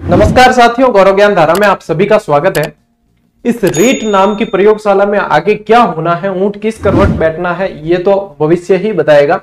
नमस्कार साथियों, गौरव ज्ञान धारा में आप सभी का स्वागत है। इस रीट नाम की प्रयोगशाला में आगे क्या होना है, ऊंट किस करवट बैठना है, ये तो भविष्य ही बताएगा।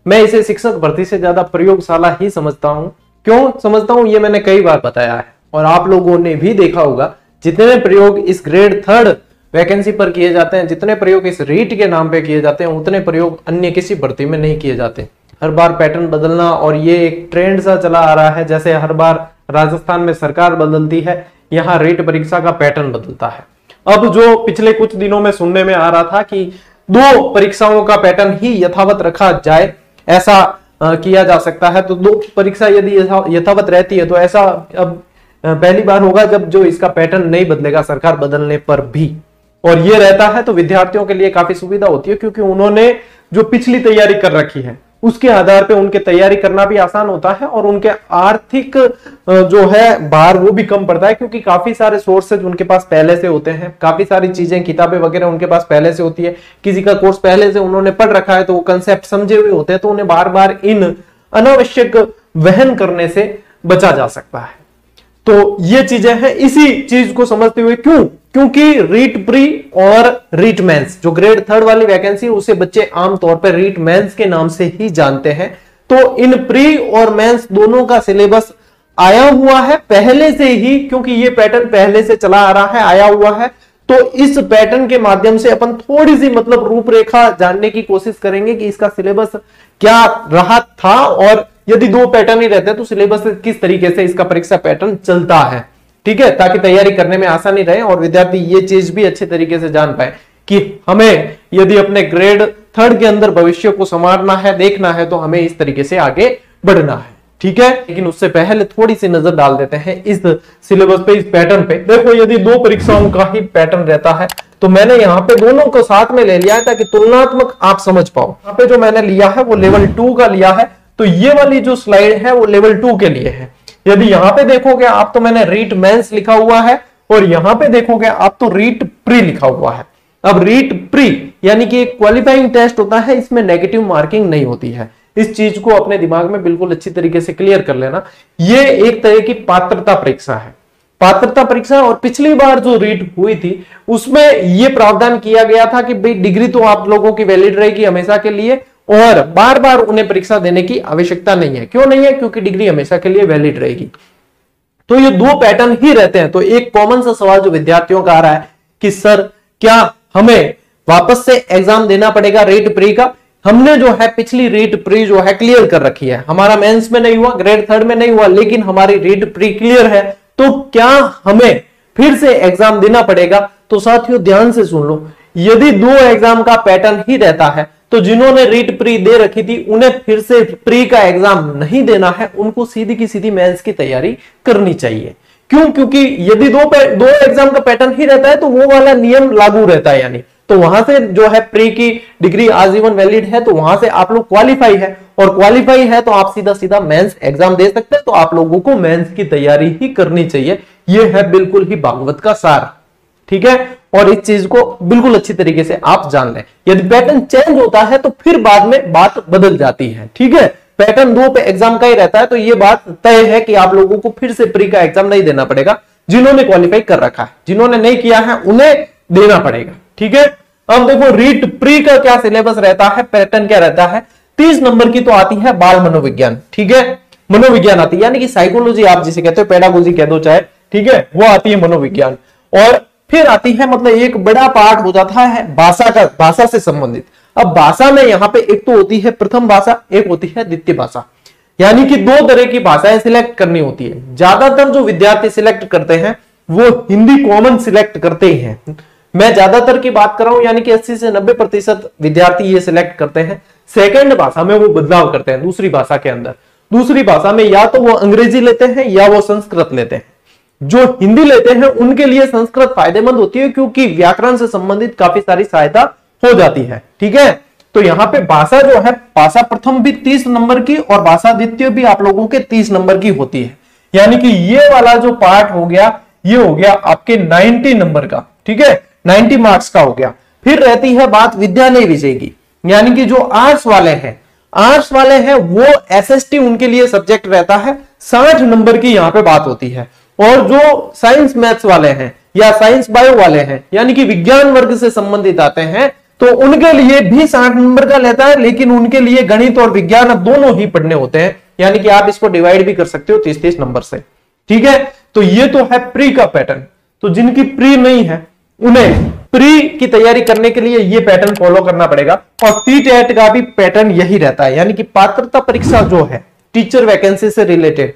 मैं इसे शिक्षक भर्ती से ज्यादा प्रयोगशाला ही समझता हूं। क्यों समझता हूं, ये मैंने कई बार बताया है और आप लोगों ने भी देखा होगा। जितने प्रयोग इस ग्रेड 3 वैकेंसी पर किए जाते हैं, जितने प्रयोग इस रीट के नाम पे किए जाते हैं, उतने प्रयोग अन्य किसी भर्ती में नहीं किए जाते। हर बार पैटर्न बदलना, और ये एक ट्रेंड सा चला आ रहा है। जैसे हर बार राजस्थान में सरकार बदलती है, यहाँ रीट परीक्षा का पैटर्न बदलता है। अब जो पिछले कुछ दिनों में सुनने में आ रहा था कि 2 परीक्षाओं का पैटर्न ही यथावत रखा जाए, ऐसा किया जा सकता है। तो 2 परीक्षा यदि यथावत रहती है तो ऐसा अब पहली बार होगा जब जो इसका पैटर्न नहीं बदलेगा सरकार बदलने पर भी। और ये रहता है तो विद्यार्थियों के लिए काफी सुविधा होती है, क्योंकि उन्होंने जो पिछली तैयारी कर रखी है उसके आधार पे उनके तैयारी करना भी आसान होता है और उनके आर्थिक जो है भार वो भी कम पड़ता है, क्योंकि काफी सारे सोर्सेज उनके पास पहले से होते हैं। काफी सारी चीजें, किताबें वगैरह उनके पास पहले से होती है। किसी का कोर्स पहले से उन्होंने पढ़ रखा है तो वो कंसेप्ट समझे हुए होते हैं, तो उन्हें बार बार इन अनावश्यक वहन करने से बचा जा सकता है। तो ये चीजें हैं। इसी चीज को समझते हुए क्योंकि रीट प्री और रीट मेंस जो ग्रेड 3 वाली वैकेंसी, उसे बच्चे आमतौर पर रीट मेंस के नाम से ही जानते हैं। तो इन प्री और मेंस दोनों का सिलेबस आया हुआ है पहले से ही, क्योंकि ये पैटर्न पहले से चला आ रहा है, आया हुआ है। तो इस पैटर्न के माध्यम से अपन थोड़ी सी रूपरेखा जानने की कोशिश करेंगे कि इसका सिलेबस क्या रहा था, और यदि 2 पैटर्न ही रहते हैं तो सिलेबस किस तरीके से इसका परीक्षा पैटर्न चलता है। ठीक है, ताकि तैयारी करने में आसानी रहे और विद्यार्थी ये चीज भी अच्छे तरीके से जान पाए कि हमें यदि अपने ग्रेड 3 के अंदर भविष्य को संवारना है, देखना है, तो हमें इस तरीके से आगे बढ़ना है। ठीक है, लेकिन उससे पहले थोड़ी सी नजर डाल देते हैं इस सिलेबस पे, इस पैटर्न पे। देखो, यदि 2 परीक्षाओं का ही पैटर्न रहता है तो मैंने यहाँ पे दोनों को साथ में ले लिया है ताकि तुलनात्मक आप समझ पाओ। यहाँ पे जो मैंने लिया है वो लेवल 2 का लिया है, तो ये वाली जो स्लाइड है वो लेवल 2 के लिए है। यदि यहां पे देखोगे आप तो मैंने रीट मेंस लिखा हुआ है, और यहां पे देखोगे आप तो रीट प्री लिखा हुआ है। अब रीट प्री यानी कि एक क्वालिफाइंग टेस्ट होता है, इसमें नेगेटिव मार्किंग नहीं होती है। इस चीज को अपने दिमाग में बिल्कुल अच्छी तरीके से क्लियर कर लेना। ये एक तरह की पात्रता परीक्षा है, पात्रता परीक्षा। और पिछली बार जो रीट हुई थी उसमें यह प्रावधान किया गया था कि भाई डिग्री तो आप लोगों की वैलिड रहेगी हमेशा के लिए, और बार बार उन्हें परीक्षा देने की आवश्यकता नहीं है। क्यों नहीं है? क्योंकि डिग्री हमेशा के लिए वैलिड रहेगी। तो ये 2 पैटर्न ही रहते हैं। तो एक कॉमन सा सवाल जो विद्यार्थियों का आ रहा है कि सर क्या हमें वापस से एग्जाम देना पड़ेगा रीट प्री का? हमने जो है पिछली रीट प्री जो है क्लियर कर रखी है। हमारा मेंस में नहीं हुआ, ग्रेड 3 में नहीं हुआ, लेकिन हमारी रीट प्री क्लियर है, तो क्या हमें फिर से एग्जाम देना पड़ेगा? तो साथियों ध्यान से सुन लो, यदि 2 एग्जाम का पैटर्न ही रहता है तो जिन्होंने रीट प्री दे रखी थी उन्हें फिर से प्री का एग्जाम नहीं देना है, उनको सीधी की सीधी मेंस की तैयारी करनी चाहिए। क्यों? क्योंकि यदि 2 एग्जाम का पैटर्न ही रहता है तो वो वाला नियम लागू रहता है, यानी तो वहां से जो है प्री की डिग्री आजीवन वैलिड है, तो वहां से आप लोग क्वालिफाई है, और क्वालिफाई है तो आप सीधा सीधा मेंस एग्जाम दे सकते हैं। तो आप लोगों को मेंस की तैयारी ही करनी चाहिए। यह है बिल्कुल ही भागवत का सार। ठीक है, और इस चीज को बिल्कुल अच्छी तरीके से आप जान लें। यदि पैटर्न चेंज होता है तो फिर बाद में बात बदल जाती है। ठीक है, पैटर्न 2 पे एग्जाम का ही रहता है तो ये बात तय है कि आप लोगों को फिर से प्री का एग्जाम नहीं देना पड़ेगा। जिन्होंने क्वालिफाई कर रखा है, जिन्होंने नहीं किया है उन्हें देना पड़ेगा। ठीक है, अब देखो रीट प्री का क्या सिलेबस रहता है, पैटर्न क्या रहता है। 30 नंबर की तो आती है बाल मनोविज्ञान। ठीक है, मनोविज्ञान आती है, यानी कि साइकोलॉजी आप जिसे कहते हो, पेडागोजी कह दो चाहे। ठीक है, वो आती है मनोविज्ञान। और फिर आती है एक बड़ा पार्ट हो जाता है भाषा का, भाषा से संबंधित। अब भाषा में यहां पे एक तो होती है प्रथम भाषा, एक होती है द्वितीय भाषा, यानी कि 2 तरह की भाषाएं सिलेक्ट करनी होती है। ज्यादातर जो विद्यार्थी सिलेक्ट करते हैं वो हिंदी कॉमन सिलेक्ट करते ही हैं। मैं ज्यादातर की बात कर रहा हूं, यानी कि 80 से 90% विद्यार्थी ये सिलेक्ट करते हैं। सेकंड भाषा में वो बदलाव करते हैं, दूसरी भाषा के अंदर। दूसरी भाषा में या तो वो अंग्रेजी लेते हैं या वो संस्कृत लेते हैं। जो हिंदी लेते हैं उनके लिए संस्कृत फायदेमंद होती है, क्योंकि व्याकरण से संबंधित काफी सारी सहायता हो जाती है। ठीक है, तो यहाँ पे भाषा जो है, भाषा प्रथम भी 30 नंबर की और भाषा द्वितीय भी आप लोगों के 30 नंबर की होती है। यानी कि ये वाला जो पार्ट हो गया, ये हो गया आपके 90 नंबर का। ठीक है, 90 मार्क्स का हो गया। फिर रहती है बात विद्यालय विषय की, यानी कि जो आर्ट्स वाले हैं वो एसएसटी उनके लिए सब्जेक्ट रहता है। 60 नंबर की यहां पे बात होती है। और जो साइंस मैथ्स वाले हैं या साइंस बायो वाले हैं, यानी कि विज्ञान वर्ग से संबंधित आते हैं, तो उनके लिए भी 60 नंबर का लेता है, लेकिन उनके लिए गणित और विज्ञान दोनों ही पढ़ने होते हैं, यानी कि आप इसको डिवाइड भी कर सकते हो 30-30 नंबर से। ठीक है, तो ये तो है प्री का पैटर्न। तो जिनकी प्री नहीं है उन्हें प्री की तैयारी करने के लिए ये पैटर्न फॉलो करना पड़ेगा। और सीटेट का भी पैटर्न यही रहता है, यानी कि पात्रता परीक्षा जो है टीचर वैकेंसी से रिलेटेड,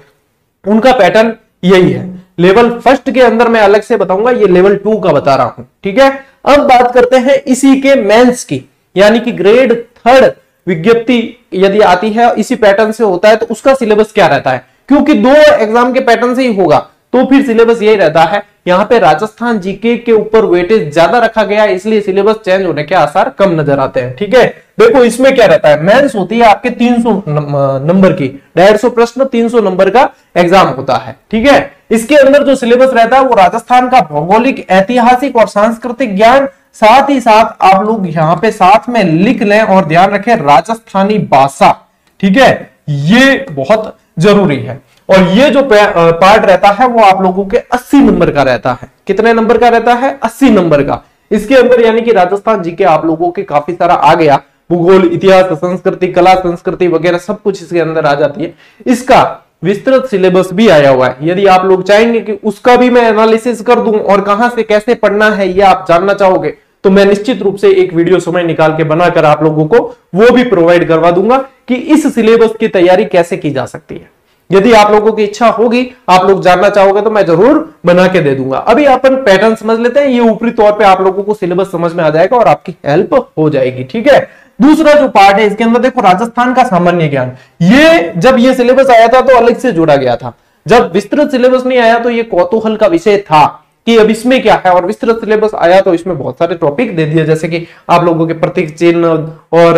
उनका पैटर्न यही है। लेवल फर्स्ट के अंदर मैं अलग से बताऊंगा, ये लेवल 2 का बता रहा हूं। ठीक है, अब बात करते हैं इसी के मेंस की, यानी कि ग्रेड 3 विज्ञप्ति यदि आती है इसी पैटर्न से होता है तो उसका सिलेबस क्या रहता है, क्योंकि 2 एग्जाम के पैटर्न से ही होगा तो फिर सिलेबस यही रहता है। यहां पे राजस्थान जीके के ऊपर वेटेज ज्यादा रखा गया है, इसलिए सिलेबस चेंज होने के आसार कम नजर आते हैं। ठीक है, देखो इसमें क्या रहता है, मेंस होती है आपके 300 नंबर की, 150 प्रश्न 300 नंबर का एग्जाम होता है। ठीक है, इसके अंदर जो सिलेबस रहता है वो राजस्थान का भौगोलिक, ऐतिहासिक और सांस्कृतिक ज्ञान, साथ ही साथ आप लोग यहां पे साथ में लिख लें और ध्यान रखें राजस्थानी भाषा। ठीक है, ये बहुत जरूरी है। और ये जो पार्ट रहता है वो आप लोगों के 80 नंबर का रहता है। कितने नंबर का रहता है? 80 नंबर का। इसके अंदर यानी कि राजस्थान जीके आप लोगों के काफी सारा आ गया, भूगोल, इतिहास, संस्कृति, कला संस्कृति वगैरह सब कुछ इसके अंदर आ जाती है। इसका विस्तृत सिलेबस भी आया हुआ है, यदि आप लोग चाहेंगे कि उसका भी मैं एनालिसिस कर दूं और कहां से कैसे पढ़ना है ये आप जानना चाहोगे तो मैं निश्चित रूप से एक वीडियो समय निकाल के बनाकर आप लोगों को वो भी प्रोवाइड करवा दूंगा कि इस सिलेबस की तैयारी कैसे की जा सकती है। यदि आप लोगों की इच्छा होगी, आप लोग जानना चाहोगे तो मैं जरूर बना के दे दूंगा। अभी अपन पैटर्न समझ लेते हैं, ये ऊपरी तौर पे आप लोगों को सिलेबस समझ में आ जाएगा और आपकी हेल्प हो जाएगी। ठीक है, दूसरा जो पार्ट है इसके अंदर देखो राजस्थान का सामान्य ज्ञान, ये जब ये सिलेबस आया था तो अलग से जोड़ा गया था। जब विस्तृत सिलेबस नहीं आया तो ये कौतूहल का विषय था कि अब इसमें क्या है, और विस्तृत सिलेबस आया तो इसमें बहुत सारे टॉपिक दे दिए, जैसे कि आप लोगों के प्रतीक चिन्ह और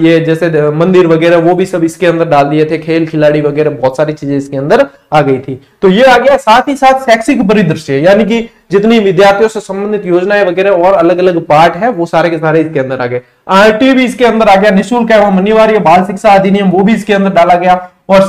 ये जैसे मंदिर वगैरह वो भी सब इसके अंदर डाल दिए थे, खेल खिलाड़ी वगैरह बहुत सारी चीजें इसके अंदर आ गई थी। तो ये आ गया, साथ ही साथ शैक्षिक परिदृश्य, यानी कि जितनी विद्यार्थियों से संबंधित योजनाएं वगैरह और अलग अलग पार्ट है वो सारे के सारे इसके अंदर आ गए। आरटी भी इसके अंदर आ गया, निःशुल्क एवं अनिवार्य बाल शिक्षा अधिनियम वो भी इसके अंदर डाला गया, और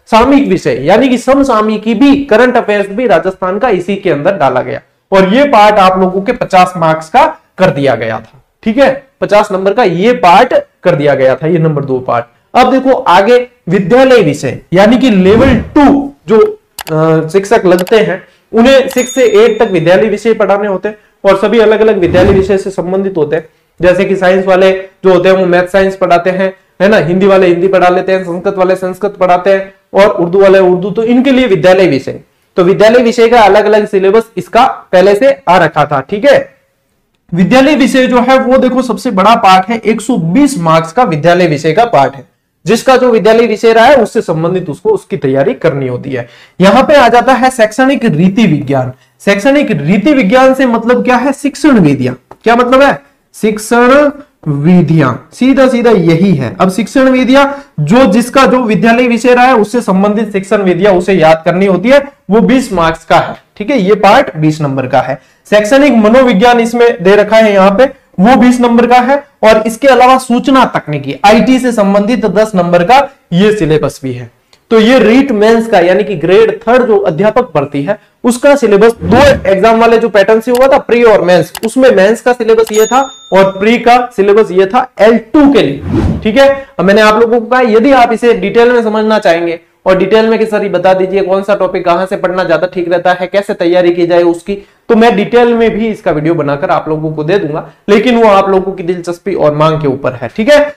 सामयिक विषय यानी कि समसामयिकी भी, करंट अफेयर्स भी राजस्थान का इसी के अंदर डाला गया। और ये पार्ट आप लोगों के 50 मार्क्स का कर दिया गया था। ठीक है, 50 नंबर का ये पार्ट कर दिया गया था, ये नंबर 2 पार्ट। अब देखो आगे विद्यालय विषय, यानी कि लेवल 2 जो शिक्षक लगते हैं उन्हें 6 से 8 तक विद्यालय विषय पढ़ाने होते हैं और सभी अलग अलग विद्यालय विषय से संबंधित होते हैं। जैसे कि साइंस वाले जो होते हैं वो मैथ साइंस पढ़ाते हैं, है ना, हिंदी वाले हिंदी पढ़ा लेते हैं, संस्कृत वाले संस्कृत पढ़ाते हैं और उर्दू वाले उर्दू। तो इनके लिए विद्यालय विषय, तो विद्यालय विषय का अलग अलग सिलेबस इसका पहले से आ रखा था। ठीक है, विद्यालय विषय जो है वो देखो सबसे बड़ा पार्ट है, 120 मार्क्स का विद्यालय विषय का पार्ट है। जिसका जो विद्यालय विषय रहा है उससे संबंधित उसको उसकी तैयारी करनी होती है। यहां पे आ जाता है शैक्षणिक रीति विज्ञान। शैक्षणिक रीति विज्ञान से मतलब क्या है? शिक्षण विधियां। क्या मतलब है? शिक्षण विधियां, सीधा सीधा यही है। अब शिक्षण विधियां जो जिसका जो विद्यालय विषय रहा है उससे संबंधित शिक्षण विधियां उसे याद करनी होती है, वो 20 मार्क्स का है। ठीक है, ये पार्ट 20 नंबर का है। शैक्षणिक मनोविज्ञान इसमें दे रखा है यहाँ पे, वो 20 नंबर का है। और इसके अलावा सूचना तकनीकी, आईटी से संबंधित 10 नंबर का ये सिलेबस भी है। तो ये रीट मेंस का यानी कि ग्रेड 3 जो अध्यापक भर्ती है उसका सिलेबस 2 एग्जाम वाले जो पैटर्न से हुआ था, प्री और मेंस, उसमें मेंस का सिलेबस ये था और प्री का सिलेबस ये था L2 के लिए। ठीक है, अब मैंने आप लोगों को कहा यदि आप इसे डिटेल में समझना चाहेंगे और डिटेल में कि सर बता दीजिए कौन सा टॉपिक कहां से पढ़ना ज्यादा ठीक रहता है, कैसे तैयारी की जाए उसकी, तो मैं डिटेल में भी इसका वीडियो बनाकर आप लोगों को दे दूंगा, लेकिन वो आप लोगों की दिलचस्पी और मांग के ऊपर है। ठीक है,